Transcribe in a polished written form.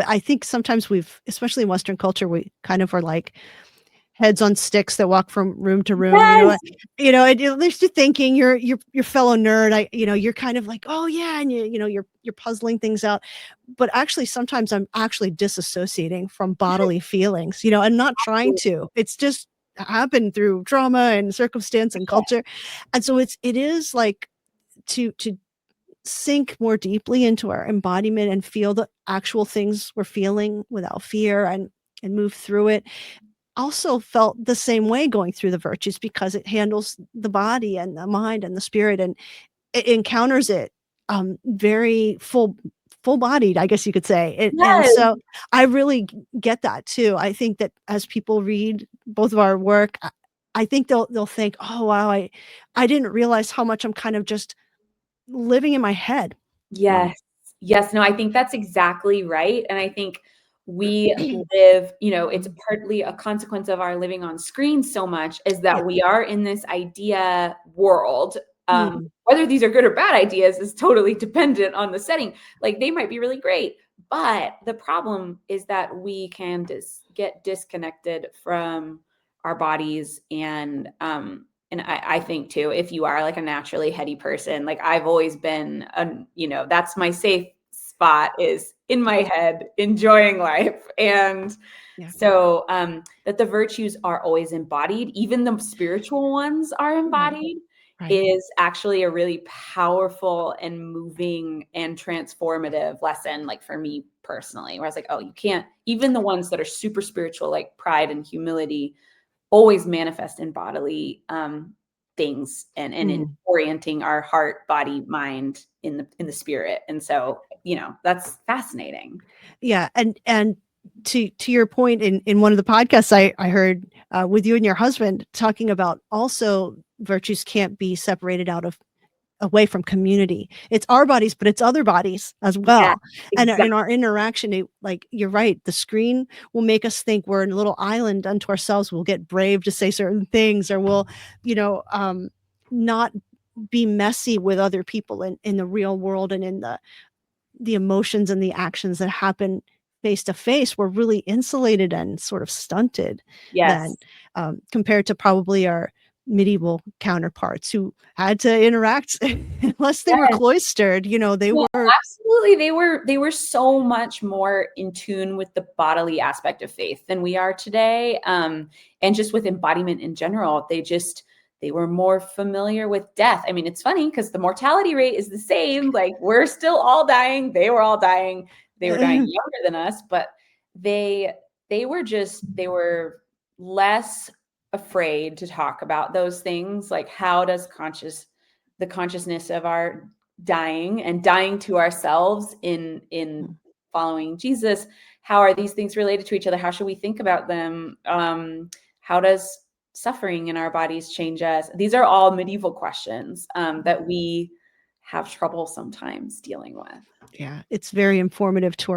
I think sometimes especially in Western culture, we kind of are like heads on sticks that walk from room to room, Yes. and at least you're thinking your fellow nerd, you're kind of like, oh yeah, and you're puzzling things out. But actually sometimes I'm actually disassociating from bodily feelings, and not trying to. It's just happened through trauma and circumstance and culture. And so it is like to sink more deeply into our embodiment and feel the actual things we're feeling without fear and move through it. Also felt the same way going through the virtues because it handles the body and the mind and the spirit, and it encounters it very full-bodied, I guess you could say. And Yes. so I really get that too. I think that as people read both of our work, I think they'll think, oh wow, I didn't realize how much I'm kind of just living in my head. Yes. Yes. No, I think that's exactly right. And I think we live, it's partly a consequence of our living on screens so much is Yeah. that we are in this idea world. Mm. Whether these are good or bad ideas is totally dependent on the setting. Like they might be really great, but the problem is that we can get disconnected from our bodies and I think too, if you are like a naturally heady person, like I've always been, that's my safe spot is in my head, enjoying life. And Yeah. so that the virtues are always embodied, even the spiritual ones are embodied, Right. is actually a really powerful and moving and transformative lesson, like for me personally, where I was like, oh, you can't, even the ones that are super spiritual, like pride and humility, always manifest in bodily things and in orienting our heart, body, mind in the spirit. And so, that's fascinating. Yeah. And to your point in one of the podcasts I heard with you and your husband talking about also virtues can't be separated away from community. It's our bodies, but it's other bodies as Yeah, well. And exactly. in our interaction, like you're right, the screen will make us think we're in a little island unto ourselves. We'll get brave to say certain things, or we'll, not be messy with other people in the real world and in the emotions and the actions that happen face to face. We're really insulated and sort of stunted Yes. then, compared to probably our medieval counterparts who had to interact unless they were Yes. cloistered, they No, were. absolutely. They were so much more in tune with the bodily aspect of faith than we are today. And just with embodiment in general, they were more familiar with death. I mean, it's funny because the mortality rate is the same. Like we're still all dying. They were all dying. They were dying younger than us, but they were less afraid to talk about those things. Like how does the consciousness of our dying to ourselves in following Jesus, how are these things related to each other? How should we think about them? How does suffering in our bodies change us? These are all medieval questions that we have trouble sometimes dealing with. Yeah, it's very informative to